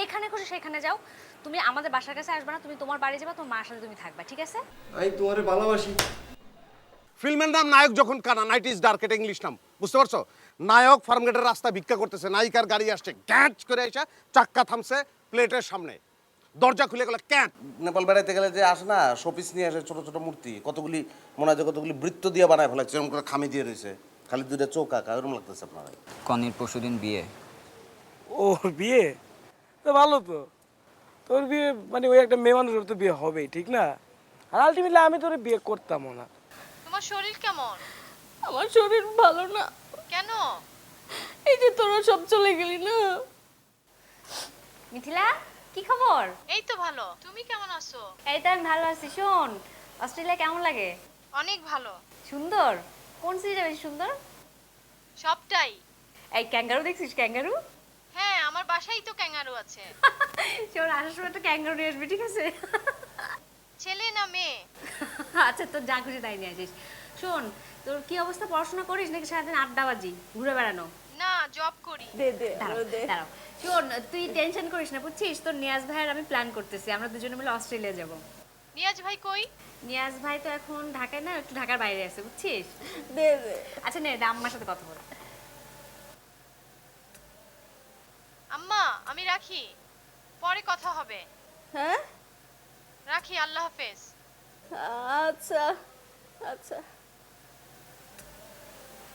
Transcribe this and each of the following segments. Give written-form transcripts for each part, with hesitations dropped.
যেখানে খুশি সেখানে যাও, তুমি আমাদের বাসার কাছে আসবে না, তুমি তোমার বাড়ি যাবে, তোমার মার সাথে তুমি থাকবা, ঠিক আছে? আমি তোমারে ভালোবাসি। ফিল্মের নাম নায়ক যখন কানা, নাইট ইজ ডার্ক, এটা ইংলিশ নাম, বুঝতে পারছো? নায়ক ফার্মগেটের রাস্তা ভিক্ষা করতেছে, নায়িকার গাড়ি আসছে, ক্যাচ করে এসে চাক্কা থামছে প্লেটের সামনে, দরজা খুলে গেল ক্যাচ। নেপাল বেড়াইতে গেলে যে আসে না শোপিস নিয়ে আসে, ছোট ছোট মূর্তি, কতগুলি মনে হয় যে কতগুলি বৃত্ত দিয়ে বানায় ফেলাচ্ছে, এরকম করে খামি দিয়ে রয়েছে, খালি দুইটা চোখ আঁকা, এরকম লাগতেছে আপনার। কনির পরশুদিন বিয়ে। ওর বিয়ে তো ভালো তো, তোর বিয়ে মানে ওই একটা মেয়ে মানুষের তো বিয়ে হবেই, ঠিক না? আর আলটিমেটলি আমি তোর বিয়ে করতামও না। তোমার শরীর কেমন? আমার শরীর ভালো না। কেন? এই যে তোরা সব চলে গেলি না। মিথিলা, কি খবর? এই তো ভালো, তুমি কেমন আছো? এই তো আমি ভালো আছি। শোন, অস্ট্রেলিয়া কেমন লাগে? অনেক ভালো। সুন্দর? কোন সিরিজটা বেশি সুন্দর? সবটাই। এই ক্যাঙ্গারু দেখছিস? ক্যাঙ্গারু? হ্যাঁ, আমার বাসায় তো ক্যাঙ্গারু আছে। শোন, আসার সময় একটা ক্যাঙ্গারু নিয়ে আসবি, ঠিক আছে? ছেলে না মেয়ে? আচ্ছা, তোর যা খুশি তাই নিয়ে আসিস। শোন, তোর কি অবস্থা, পড়াশোনা করিস নাকি সারাদিন আড্ডাবাজি, ঘুরে বেড়ানো? না, জব করি। দে দে দাঁড়াও, দে। দাঁড়াও। শোন, তুই টেনশন করিস না, বুঝছিস? তোর নিয়াজ ভাইয়ের আমি প্ল্যান করতেছি, আমরা দুজনে মিলে অস্ট্রেলিয়া যাব। নিয়াজ ভাই কই? নিয়াজ ভাই তো এখন ঢাকায় না, একটু ঢাকার বাইরে আছে, বুঝছিস? দে দে। আচ্ছা নে, আম্মার সাথে কথা বল। আম্মা, আমি রাখি, পরে কথা হবে। হ্যাঁ রাখি, আল্লাহ হাফেজ। আচ্ছা আচ্ছা।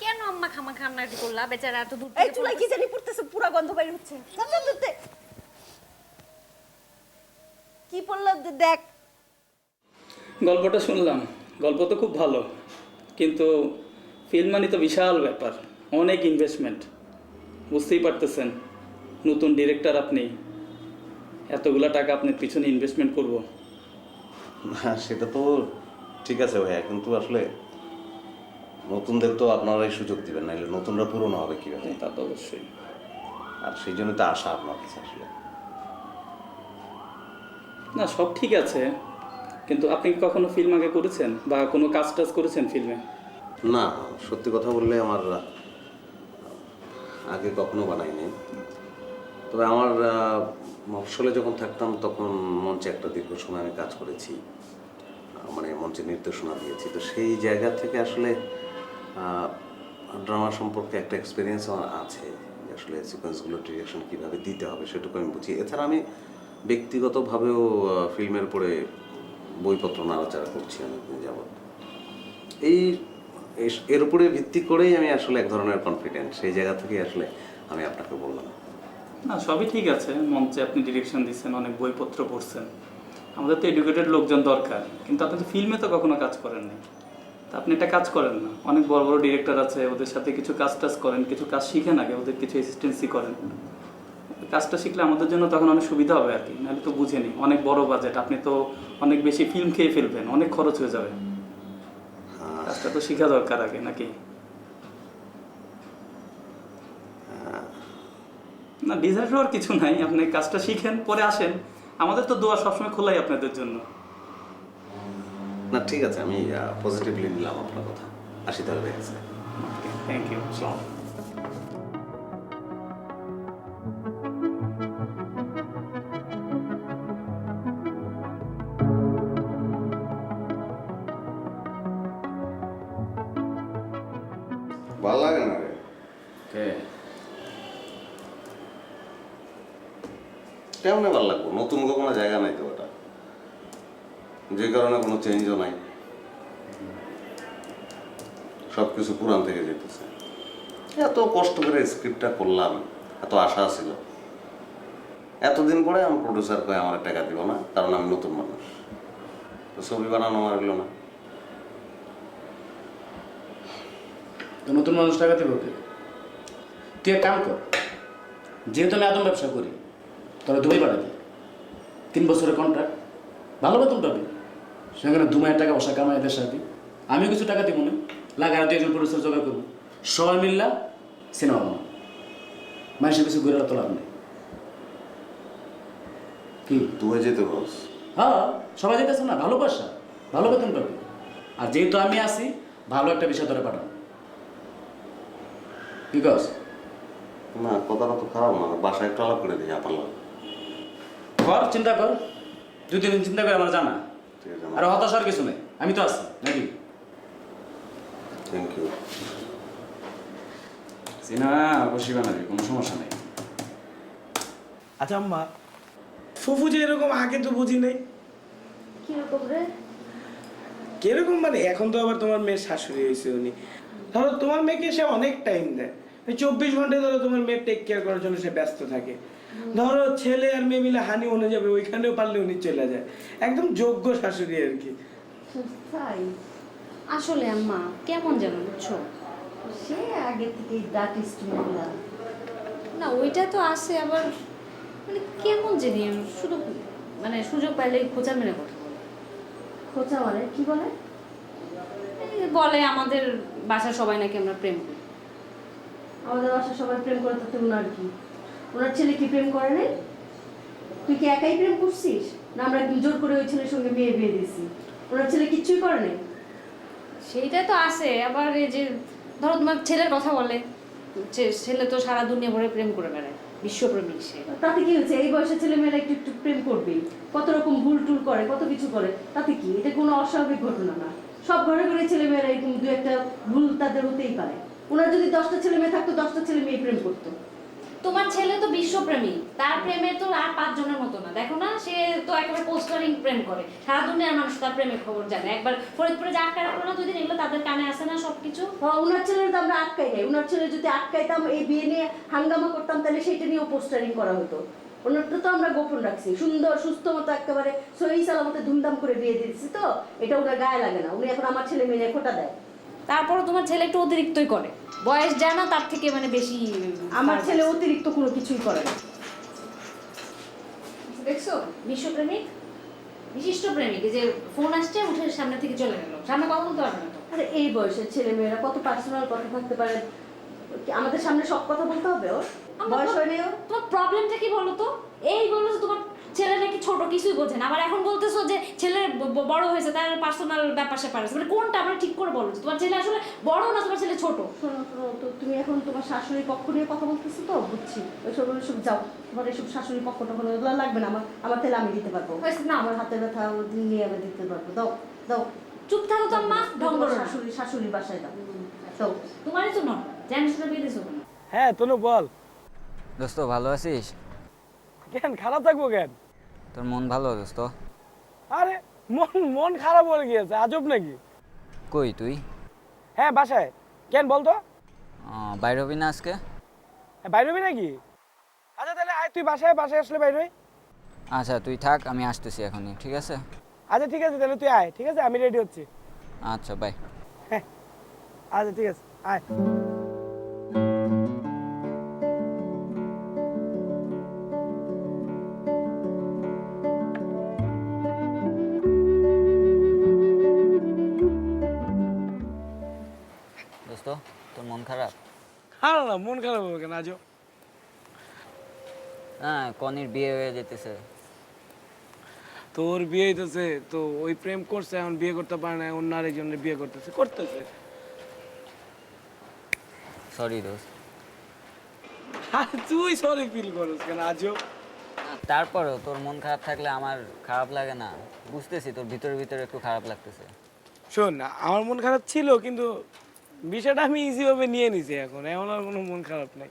কেন আম্মা খামা খান্নাটি করলা? বেচারা এত দূর এই থেকে চুলাই কি জানি পড়তেছে, পুরা গন্ধ বাইরে হচ্ছে। ধরতে কি পড়লো দেখ। গল্পটা শুনলাম, গল্প তো খুব ভালো, কিন্তু ফিল্ম মানে তো বিশাল ব্যাপার, অনেক ইনভেস্টমেন্ট, বুঝতেই পারতেছেন। নতুন ডিরেক্টর আপনি, এতগুলা টাকা আপনার পিছনে ইনভেস্টমেন্ট করব। না সেটা তো ঠিক আছে ভাইয়া, কিন্তু আসলে নতুনদের তো আপনারাই সুযোগ দিবেন, নাহলে নতুনরা পুরনো হবে কীভাবে? তা তো অবশ্যই। আর সেই জন্য তো আশা আপনার কাছে আসলে। না সব ঠিক আছে, কিন্তু আপনি কি কখনো ফিল্ম আগে করেছেন বা কোনো কাজ টাজ করেছেন ফিল্মে? না, সত্যি কথা বললে আমার আগে কখনো বানাইনি। তবে আমার মফস্বলে যখন থাকতাম তখন মঞ্চে একটা দীর্ঘ সময় আমি কাজ করেছি, মানে মঞ্চে নির্দেশনা দিয়েছি। তো সেই জায়গা থেকে আসলে ড্রামা সম্পর্কে একটা এক্সপিরিয়েন্স আমার আছে, যে আসলে সিকোয়েন্সগুলো ডিরেকশন কীভাবে দিতে হবে সেটুকু আমি বুঝি। এছাড়া আমি ব্যক্তিগতভাবেও ফিল্মের উপরে বইপত্র নাড়াচাড়া করছি অনেকদিন যাবৎ। এর উপরে ভিত্তি করেই আমি আসলে এক ধরনের কনফিডেন্ট, সেই জায়গা থেকেই আসলে আমি আপনাকে বললাম। না সবই ঠিক আছে, মঞ্চে আপনি ডিরেকশন দিচ্ছেন, অনেক বইপত্র পড়ছেন, আমাদের তো এডুকেটেড লোকজন দরকার, কিন্তু আপনি তো ফিল্মে তো কখনো কাজ করেন না। তা আপনি একটা কাজ করেন না, অনেক বড় বড় ডিরেক্টর আছে, ওদের সাথে কিছু কাজ টাজ করেন, কিছু কাজ শিখেন আগে, ওদের কিছু অ্যাসিস্ট্যান্সি করেন। কাজটা শিখলে আমাদের জন্য তখন অনেক সুবিধা হবে আর কি। নাহলে তো বুঝেনি, অনেক বড় বাজেট, আপনি তো অনেক বেশি ফিল্ম খেয়ে ফেলবেন, অনেক খরচ হয়ে যাবে। কাজটা তো শেখা দরকার আগে, নাকি? না ডিজার্ট হওয়ার কিছু নাই, আপনি কাজটা শিখেন পরে আসেন, আমাদের তো দোয়া সবসময় খোলাই আপনাদের জন্য। না ঠিক আছে, আমি পজিটিভলি নিলাম আপনার কথা। আসি তাহলে। Thank you. ভালো লাগে না রে? কেমনে ভালো লাগবো? নতুন কোনো জায়গা নাই তো ওটা, যে কারণে কোনো চেঞ্জও নাই, সব কিছু পুরান থেকে যেতেছে। এত কষ্ট করে স্ক্রিপ্টটা করলাম, এত আশা ছিল, এতদিন পরে আমার প্রডিউসার কয়ে আমার টাকা দিব না, কারণ আমি নতুন মানুষ, তো ছবি বানানো আমার গেল না। তো নতুন মানুষ টাকা দেবে ওকে? তুই এক কাম কর, যেহেতু আমি আদম ব্যবসা করি, তোরা দুবাই পাঠাবি, 3 বছরের কন্ট্রাক্ট, ভালো বেতন পাবি, সেখানে 2 মাসের টাকা বসা কামাই দেশে আসবি, আমিও কিছু টাকা দিব না, লাগে আর 2 জন প্রডিউসার জোগাড় করবো, সবাই মিললা সিনেমা বানাবো, মানুষের কিছু ঘুরে তো লাভ নেই। কি তুই যেতে বস? হ্যাঁ সবাই যেতেছে না, ভালো পয়সা, ভালো বেতন পাবি, আর যেহেতু আমি আছি ভালো একটা বিষয় ধরে পাঠাবো। কি কস? না কথাটা তো খারাপ না, বাসায় একটু আলাপ করে দিই আপনার। কর, চিন্তা কর। 2-3 দিন চিন্তা করে আমার জানা। ঠিক আছে আর হতাশার কিছু নেই, আমি তো আছি নাকি? Thank you. সিনা বসিবা না, কোনো সমস্যা নেই। আচ্ছা আম্মা, ফুফু যে এরকম আগে তো বুঝি নাই। কিরকম রে? কিরকম মানে এখন তো আবার তোমার মেয়ের শাশুড়ি হয়েছে উনি। ধরো তোমার মেয়েকে সে অনেক টাইম দেয়, 24 ঘন্টা ধরো তোমার মেয়ে টেক কেয়ার করার জন্য সে ব্যস্ত থাকে। ধরো ছেলে আর মেয়ে মিলে হানি হনে যাবে, ওইখানেও পারলে উনি চলে যায়। একদম যোগ্য শাশুড়ি আর কি। তাই? আসলে আম্মা কেমন যেন বুঝছো, সে আগে থেকেই ডাটিস্ট মহিলা। না ওইটা তো আছে, আবার মানে কেমন জানি শুধু মানে সুযোগ পাইলে খোঁচা মেরে কথা বলে। খোঁচা মানে কি বলে? এই বলে আমাদের বাসার সবাই নাকি আমরা প্রেম করি। আমাদের বাসায় সবাই প্রেম করে, তাতে ওনার কি? ওনার ছেলে কি প্রেম করে নাই? তুই কি একাই প্রেম করছিস, না আমরা জোর করে ওই ছেলের সঙ্গে বিয়ে দিয়েছি? ওনার ছেলে কিচ্ছুই করে নাই। সেইটা তো আছে, আবার এই যে ধরো তোমার ছেলের কথা বলে, ছেলে তো সারা দুনিয়া ভরে প্রেম করে বেড়ায়, বিশ্বপ্রেমিক সে। তাতে কি হচ্ছে? এই বয়সে ছেলেমেয়েরা একটু একটু প্রেম করবেই, কত রকম ভুল টুল করে, কত কিছু করে, তাতে কি? এটা কোনো অস্বাভাবিক ঘটনা না। সব ঘরে ঘরে ছেলেমেয়েরা এরকম দু একটা ভুল তাদের হতেই পারে। ওনার যদি 10টা ছেলে মেয়ে থাকতো, 10টা ছেলে মেয়ে প্রেম করতো। তোমার ছেলে তো বিশ্বপ্রেমী, তার প্রেমের তো আর 5 জনের মতো না, দেখো না সে তো একেবারে পোস্টারিং প্রেম করে, সারা দুনিয়ার মানুষ তার প্রেমের খবর জানে। একবার ফরিদপুরে যে আটকা রাখলো না 2 দিন, এগুলো তাদের কানে আসে না সবকিছু। ওনার ছেলের তো আমরা আটকাই নাই। ওনার ছেলে যদি আটকাইতাম, এই বিয়ে নিয়ে হাঙ্গামা করতাম, তাহলে সেটা নিয়েও পোস্টারিং করা হতো। ওনারটা তো আমরা গোপন রাখছি, সুন্দর সুস্থ মতো একেবারে সহি সালামতে ধুমধাম করে বিয়ে দিচ্ছি। তো এটা ওনার গায়ে লাগে না। উনি এখন আমার ছেলে মেয়ে খোটা দেয়। তারপরও তোমার ছেলে একটু অতিরিক্তই করে, বয়স যায় না তার থেকে মানে বেশি। আমার ছেলে অতিরিক্ত কোনো কিছুই করে না। দেখছো বিশ্বপ্রেমিক, বিশিষ্ট প্রেমিক, এই যে ফোন আসছে উঠে সামনে থেকে চলে গেল, সামনে কথা বলতে পারবে না তো। আরে এই বয়সের ছেলে মেয়েরা কত পার্সোনাল কথা থাকতে পারে, কি আমাদের সামনে সব কথা বলতে হবে ওর? বয়স হয়নি ওর? তোমার প্রবলেমটা কি বলো তো? এই বললো যে তোমার ছেলে নাকি ছোট, কিছুই বোঝে না, আবার এখন বলতেছো যে ছেলে বড় হয়েছে, তার পার্সোনাল ব্যাপার স্যাপার আছে। মানে কোনটা আমরা ঠিক করে বলো, তোমার ছেলে আসলে বড় না তোমার ছেলে ছোট? শোনো শোনো, তো তুমি এখন তোমার শাশুড়ির পক্ষ নিয়ে কথা বলতেছো তো, বুঝছি। ওইসব যাও, তোমার এইসব শাশুড়ির পক্ষ টক্ষ ওগুলো লাগবে না। আমার তেলে আমি দিতে পারবো। হয়েছে না? আমার হাতের ব্যথা নিয়ে আমি দিতে পারবো। দাও দাও। চুপ থাকো তো আম্মা, ঢং করো না। শাশুড়ির বাসায় দাও। দাও। তোমারই তো নয়, জানিস শুনে বিয়ে দিছো কেন? হ্যাঁ তনু বল। দোস্ত ভালো আছিস? কেন খারাপ থাকবো কেন? তোর মন ভালো দোস্ত? আরে মন খারাপ হয়ে গিয়েছে, আজব নাকি? কই তুই? হ্যাঁ বাসায়। কেন বলতো? বাইর হবি না আজকে? বাইরে হবি নাকি? আচ্ছা তাহলে আয় তুই বাসায় আসলে বাইরে হই। আচ্ছা তুই থাক, আমি আসতেছি এখনই, ঠিক আছে? আচ্ছা ঠিক আছে, তাহলে তুই আয়, ঠিক আছে? আমি রেডি হচ্ছি। আচ্ছা বাই। হ্যাঁ আচ্ছা ঠিক আছে, আয়। দোস্ত তোর মন খারাপ? খারাপ না, মন খারাপ হবে কেন আজও? হ্যাঁ কনির বিয়ে হয়ে যেতেছে। তোর বিয়ে হইতেছে তো, ওই প্রেম করছে, এখন বিয়ে করতে পারে না, অন্য আরেকজনের বিয়ে করতেছে। সরি দোস্ত। আর তুই সরি ফিল করিস কেন আজও? তারপরেও তোর মন খারাপ থাকলে আমার খারাপ লাগে না, বুঝতেছি তোর ভিতরে ভিতরে একটু খারাপ লাগতেছে। শোন না, আমার মন খারাপ ছিল, কিন্তু বিষয়টা আমি ইজি ভাবে নিয়ে নিছি। এখন আর কোনো মন খারাপ নাই।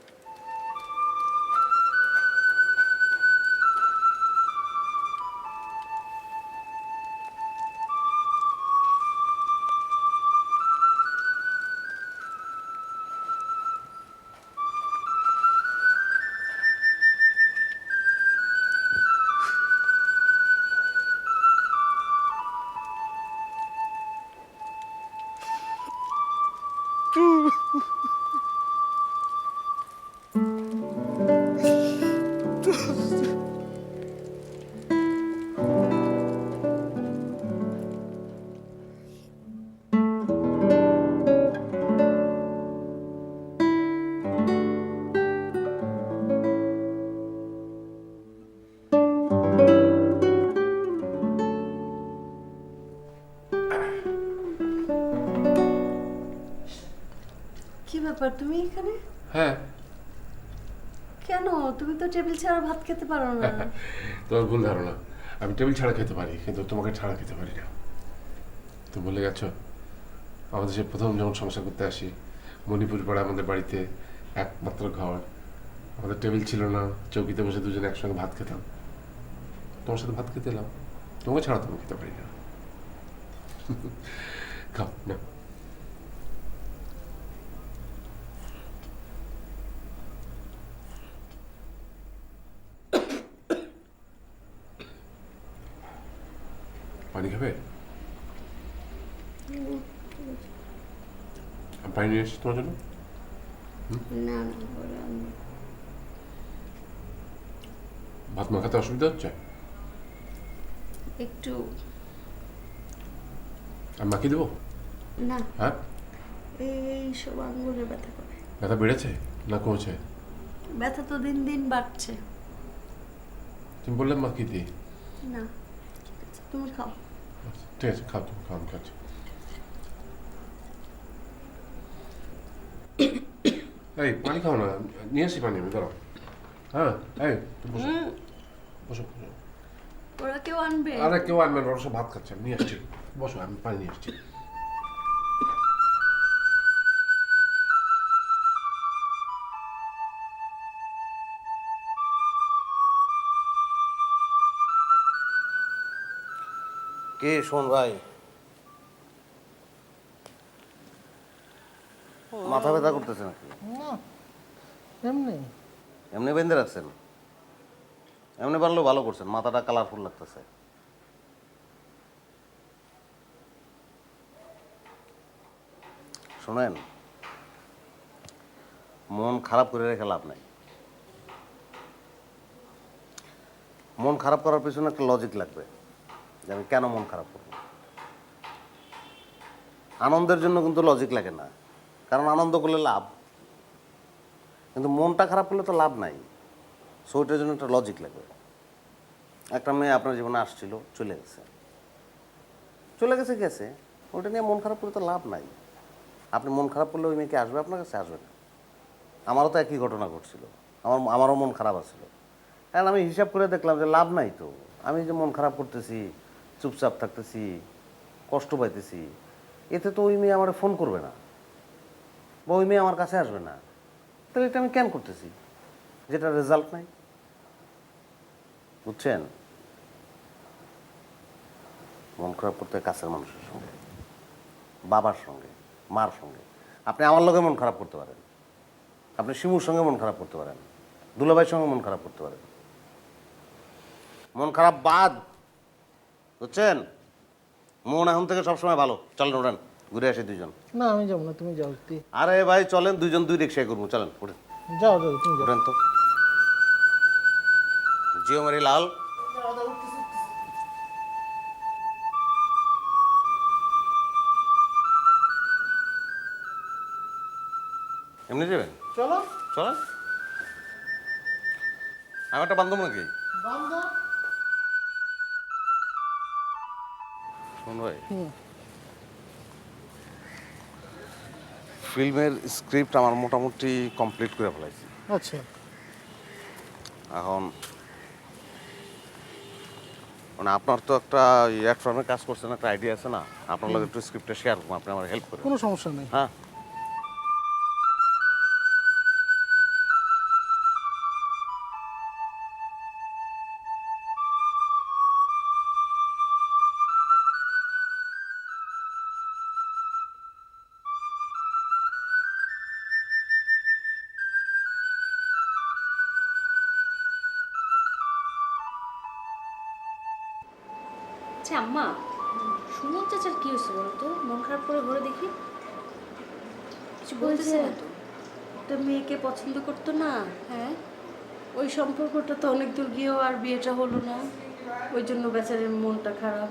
কি ব্যাপার, তুমি এখানে? হ্যাঁ কেন? কেন? তুমি তো টেবিল ছাড়া ভাত খেতে পারো না। তোমার ভুল ধারণা, আমি টেবিল ছাড়া খেতে পারি কিন্তু তোমাকে ছাড়া খেতে পারি না। তো বলে গেছো আমাদের সে প্রথম যখন সংসার করতে আসি মণিপুর পাড়া আমাদের বাড়িতে একমাত্র ঘর, আমাদের টেবিল ছিল না, চৌকিতে বসে দুজনে একসঙ্গে ভাত খেতাম। তোমার সাথে ভাত খেতে এলাম, তোমাকে ছাড়া তুমি খেতে পারি না। খাও না। পানি খাবে? আমি পানি নিয়ে এসেছি তোমার জন্য। না না, পরে আনবো। ভাত মাখাতে অসুবিধা হচ্ছে? একটু। আমি মাখিয়ে দেবো? না, হ্যাঁ, এই সব আঙ্গুলে ব্যথা করে। ব্যথা বেড়েছে না কমেছে? ব্যথা তো দিন দিন বাড়ছে। তুমি বললে মাখিয়ে দিই। না, ঠিক আছে, তুমি খাও। আচ্ছা, ঠিক আছে, খাও, তুমি খাও, আমি খাচ্ছি। এই পানি খাও না, নিয়ে আসি পানি আমি, দাঁড়াও। হ্যাঁ, এই তুমি বসো বসো বসো। ওরা কেউ আনবে? আরে কেউ আনবে না, ওরা সব ভাত খাচ্ছে, আমি নিয়ে আসছি। বসো, আমি পানি নিয়ে আসছি। কে শোন ভাই, মাথা ব্যথা করতেছে নাকি? এমনি এমনি বেঁধে রাখছেন? এমনি বানলেও ভালো করছেন, মাথাটা কালারফুল লাগতেছে। শোনেন, মন খারাপ করে রেখে লাভ নাই। মন খারাপ করার পিছনে একটা লজিক লাগবে যে আমি কেন মন খারাপ করব। আনন্দের জন্য কিন্তু লজিক লাগে না, কারণ আনন্দ করলে লাভ, কিন্তু মনটা খারাপ করলে তো লাভ নাই। সো ওইটার জন্য একটা লজিক লাগবে। একটা মেয়ে আপনার জীবনে আসছিল, চলে গেছে, চলে গেছে গেছে, ওটা নিয়ে মন খারাপ করলে তো লাভ নাই। আপনি মন খারাপ করলে ওই মেয়েকে আসবে আপনার কাছে? আসবে না। আমারও তো একই ঘটনা ঘটছিল, আমারও মন খারাপ আছিল। কারণ আমি হিসাব করে দেখলাম যে লাভ নাই তো, আমি যে মন খারাপ করতেছি, চুপচাপ থাকতেছি, কষ্ট পাইতেছি, এতে তো ওই মেয়ে আমার ফোন করবে না বা ওই মেয়ে আমার কাছে আসবে না। তাহলে এটা আমি কেন করতেছি যেটা রেজাল্ট নাই? বুঝছেন? মন খারাপ করতে হয় কাছের মানুষের সঙ্গে, বাবার সঙ্গে, মার সঙ্গে। আপনি আমার লগে মন খারাপ করতে পারেন, আপনি শিমুর সঙ্গে মন খারাপ করতে পারেন, দুলাভাইয়ের সঙ্গে মন খারাপ করতে পারেন। মন খারাপ বাদ, বুঝছেন? মন এখন থেকে সবসময় ভালো। চলেন ওঠেন, ঘুরে আসি দুইজন। না, আমি যাবো না, তুমি যাও। আরে ভাই চলেন, দুইজন দুই রিক্সায় করবো, চলেন ওঠেন। যাও যাও, তুমি যাও। ওঠেন তো। জিও মেরি লাল। এমনি যাবেন? চলো। চলেন। আমি একটা বান্ধব নাকি? বান্ধব? শোন ভাই, ফিল্মের স্ক্রিপ্ট আমার মোটামুটি কমপ্লিট করে ফেলাইছি। আচ্ছা। এখন মানে আপনার তো একটা প্ল্যাটফর্মে কাজ করছেন, একটা আইডিয়া আছে না? আপনার লগে একটু স্ক্রিপ্টটা শেয়ার করবো, আপনি আমার হেল্প করেন। কোনো সমস্যা নেই। হ্যাঁ, আচ্ছা আম্মা, সুমন চাচার কি হয়েছে বলো তো? মন খারাপ করে ঘরে দেখি কিছু বলতেছে না তো? একটা মেয়েকে পছন্দ করতো না, হ্যাঁ, ওই সম্পর্কটা তো অনেক দূর গিয়েও আর বিয়েটা হলো না। ওই জন্য বেচারের মনটা খারাপ।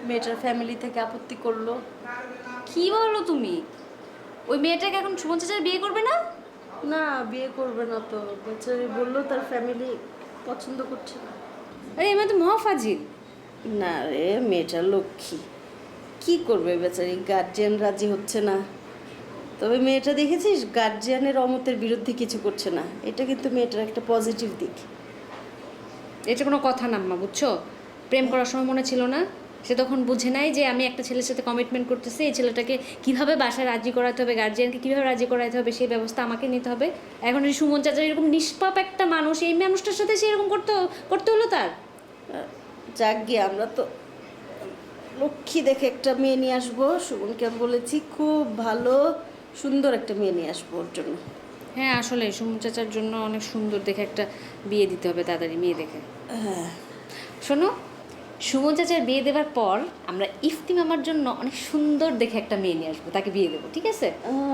মেয়েটার ফ্যামিলি থেকে আপত্তি করলো। কি বলো তুমি? ওই মেয়েটাকে এখন সুমন চাচার বিয়ে করবে না? না, বিয়ে করবে না তো। বেচারি বললো তার ফ্যামিলি পছন্দ করছে না। আরে এমনি তো মহাফাজিল। না রে, মেয়েটা লক্ষ্মী, কি করবে বেচারি, গার্জিয়ান রাজি হচ্ছে না, তবে মেয়েটা দেখেছিস গার্জিয়ানের অমতের বিরুদ্ধে কিছু করছে না, এটা কিন্তু মেয়েটার একটা পজিটিভ দিক। এটা কোনো কথা না আম্মা, বুঝছো? প্রেম করার সময় মনে ছিল না? সে তখন বুঝে নাই যে আমি একটা ছেলের সাথে কমিটমেন্ট করতেছি, এই ছেলেটাকে কিভাবে বাসায় রাজি করাতে হবে, গার্জিয়ানকে কিভাবে রাজি করাতে হবে সেই ব্যবস্থা আমাকে নিতে হবে। এখন এই সুমন চাচা এরকম নিষ্পাপ একটা মানুষ, এই মানুষটার সাথে সে এরকম করতে হলো তার। যাক গিয়ে আমরা তো লক্ষ্মী দেখে একটা মেয়ে নিয়ে আসবো, সুমনকে আমি বলেছি খুব ভালো সুন্দর একটা মেয়ে নিয়ে আসবো ওর জন্য। হ্যাঁ আসলে সুমন চাচার জন্য অনেক সুন্দর দেখে একটা বিয়ে দিতে হবে তাড়াতাড়ি, মেয়ে দেখে। হ্যাঁ শোনো, সুমন চাচার বিয়ে দেওয়ার পর আমরা ইফতি মামার জন্য অনেক সুন্দর দেখে একটা মেয়ে নিয়ে আসবো, তাকে বিয়ে দেবো, ঠিক আছে?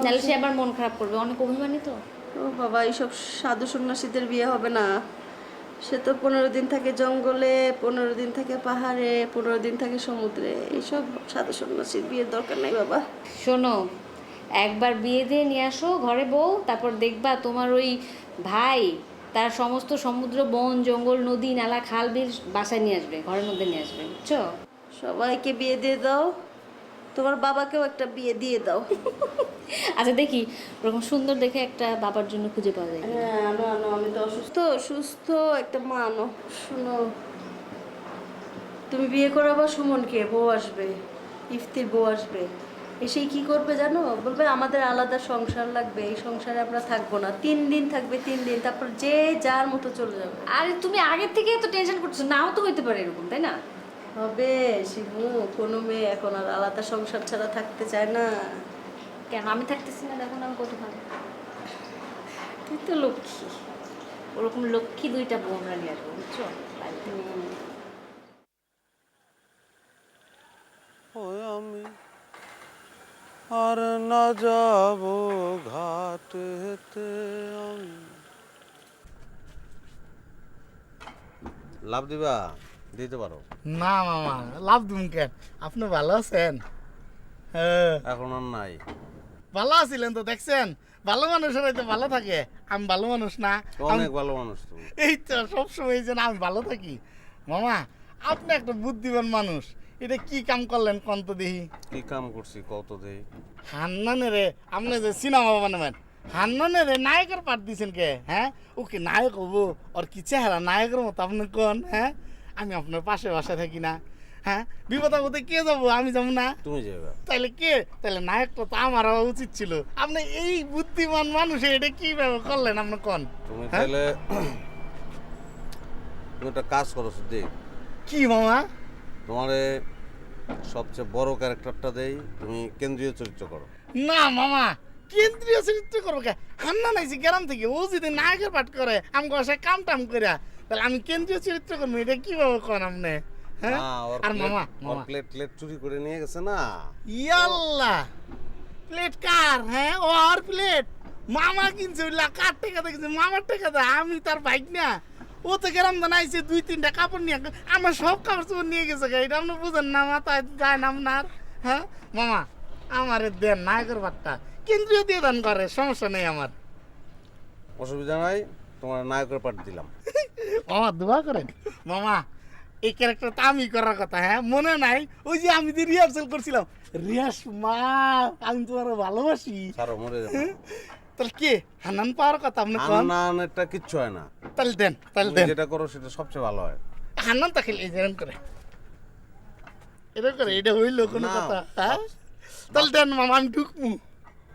নাহলে সে আবার মন খারাপ করবে, অনেক অভিমানী তো। ও বাবা, এইসব সাধু সন্ন্যাসীদের বিয়ে হবে না। সে তো 15 দিন থাকে জঙ্গলে, 15 দিন থাকে পাহাড়ে, 15 দিন থাকে সমুদ্রে। এইসব সাধু সন্ন্যাসীর বিয়ের দরকার নাই বাবা। শোনো, একবার বিয়ে দিয়ে নিয়ে আসো ঘরে বউ, তারপর দেখবা তোমার ওই ভাই তার সমস্ত সমুদ্র, বন, জঙ্গল, নদী, নালা, খাল, বিল বাসায় নিয়ে আসবে, ঘরের মধ্যে নিয়ে আসবে, বুঝছো? সবাইকে বিয়ে দিয়ে দাও, তোমার বাবাকেও একটা বিয়ে দিয়ে দাও। আচ্ছা দেখি ওরকম সুন্দর দেখে একটা বাবার জন্য খুঁজে পাওয়া যায় কিনা। হ্যাঁ আনো আনো, আমি তো অসুস্থ, সুস্থ একটা মা আনো। শোনো, তুমি বিয়ে করাবা সুমনকে, বউ আসবে, ইফতির বউ আসবে, এসেই কি করবে জানো? বলবে আমাদের আলাদা সংসার লাগবে, এই সংসারে আমরা থাকবো না। 3 দিন থাকবে, 3 দিন, তারপর যে যার মতো চলে যাবে। আরে তুমি আগের থেকে এত টেনশন করছো, নাও তো হইতে পারে এরকম, তাই না? হবে শিবু, কোনো মেয়ে এখন আর আলাদা সংসার ছাড়া থাকতে চায় না। কেন আমি থাকতেছি না? দেখো না আমি কত ভালো, তুই তো লক্ষ্মী। ওরকম লক্ষ্মী 2টা বউ আমরা নিয়ে আসবো, বুঝছো? বাড়িতে। আমি আর না যাব ঘাটেতে, আমি লাভ দিবা, দিতে পারো। না মামা, লাভ দিন কেন? আপনি ভালো আছেন? হ্যাঁ এখন আর নাই। ভালো আছিলেন তো, দেখছেন ভালো মানুষের তো ভালো থাকে। আমি ভালো মানুষ না? অনেক ভালো মানুষ তুমি। এই তো সবসময় যেন আমি ভালো থাকি। মামা আপনি একটা বুদ্ধিমান মানুষ, এটা কি কাম করলেন কোন তো দেখি? কি কাম করছি কত দেই? হান্নানে রে, আপনি যে সিনেমা বানাবেন, হান্নানে রে নায়কের পাঠ দিয়েছেন কে? হ্যাঁ ও কি নায়ক হবো? ওর কি চেহারা নায়কের মতো আপনি কোন? হ্যাঁ আমি আপনার পাশে বাসা থাকি না? হ্যাঁ বিপদ আপদে কে যাবো? আমি যাবো না? তুমি যাবে। তাইলে কে? তাহলে নায়কটা তো আমার হওয়া উচিত ছিল। আপনি এই বুদ্ধিমান মানুষ এটা কিভাবে করলেন আপনি কোন? তুমি তাহলে তুমি একটা কাজ করো দেই। কি মামা? তোমারে সবচেয়ে বড় ক্যারেক্টারটা দেই, তুমি কেন্দ্রীয় চরিত্র করো। না মামা, কেন্দ্রীয় চরিত্র করবো কে? হান্না নাইছি গ্রাম থেকে, ও যদি নায়কের পাঠ করে আমি বাসায় কাম টাম করে, তাহলে আমি কেন্দ্রীয় চরিত্র করবো, এটা কিভাবে করেন আপনি? হ্যাঁ আর মামা, মামা প্লেট চুরি করে নিয়ে গেছে না? ইয়াল্লা, প্লেট কার? হ্যাঁ ও আর প্লেট মামা কিনছে, কার টাকা দেখছে? মামার টাকা দেয়, আমি তার বাইক না। ও তো গ্রাম দান আইসে 2-3টা কাপড় নিয়ে, আমার সব কাপড় চোপড় নিয়ে গেছে। এটা আপনি বুঝেন না? মাথায় যায় না আপনার? হ্যাঁ মামা আমার দেন নায়কের বাট্টা, কেন্দ্রীয় দিয়ে দান করে, সমস্যা নেই আমার। অসুবিধা নাই, তোমার নায়কের পাঠ দিলাম। মামা দোয়া করেন। মামা এই ক্যারেক্টার তো আমি করার কথা, হ্যাঁ মনে নাই? ওই যে আমি যে রিহার্সাল করছিলাম, রিয়াস মা আমি তোমার ভালোবাসি। সারো মরে যাবো। তাহলে কে হান্নান পাওয়ার কথা আপনি কোন? হান্নানটা কিচ্ছু হয় না। তাহলে দেন, তাহলে তুমি দেন। যেটা করো সেটা সবচেয়ে ভালো হয়। হান্নান তা খেলে এরকম করে, এরকম করে, এটা হইলো কোনো না, কথা? হ্যাঁ তাহলে দেন মামা, আমি ঢুকমু।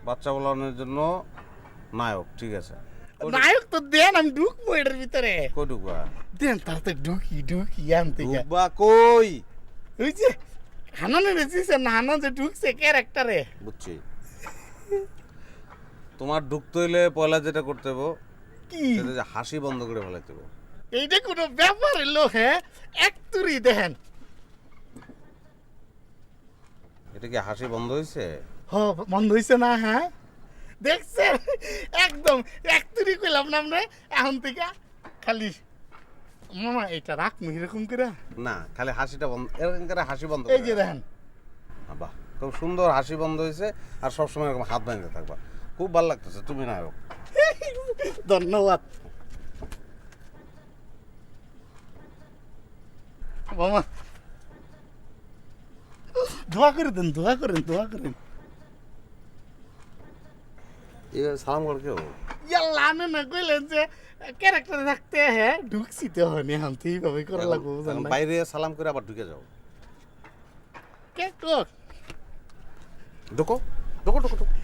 বাচ্চা বলানোর জন্য নায়ক, ঠিক আছে? নায়ক তো দেন, আমি ঢুকবো এটার ভিতরে। কই ঢুকবা? দেন তাড়াতাড়ি ঢুকি ঢুকি আনতে গিয়া। ঢুকবা কই? ওই যে হান্নানের রেজিস্টার না, হান্নান যে ঢুকছে ক্যারেক্টারে। বুঝছি। তোমার ঢুকতে হইলে পয়লা যেটা করতে হবে কি? সেটা যে হাসি বন্ধ করে ফেলাইতে হবে। এইটা কোনো ব্যাপার হলো? হ্যাঁ এক তুরি দেখেন। এটা কি হাসি বন্ধ হয়েছে? হ বন্ধ হয়েছে না? হ্যাঁ দেখছেন একদম এক তুরি কইলাম না আমরা। এখন থেকে খালি মামা এটা রাখবো এরকম করে না, খালি হাসিটা বন্ধ, এরকম করে হাসি বন্ধ। এই যে দেখেন। বাহ, খুব সুন্দর হাসি বন্ধ হয়েছে। আর সবসময় এরকম হাত ভাঙতে থাকবা, খুব ভালো লাগতেছে। তুমি নায়ক। ধন্যবাদ মামা। দোয়া করে দেন, দোয়া করেন, দোয়া করেন। এবার সালাম কর কেউ ইয়াল্লা না কইলেন যে ক্যারেক্টার থাকতে হ্যাঁ ঢুকছি তো হনি হামতে এইভাবে করা লাগবো বুঝলেন না বাইরে সালাম করে আবার ঢুকে যাও কে তো ঢুকো ঢুকো ঢুকো ঢুকো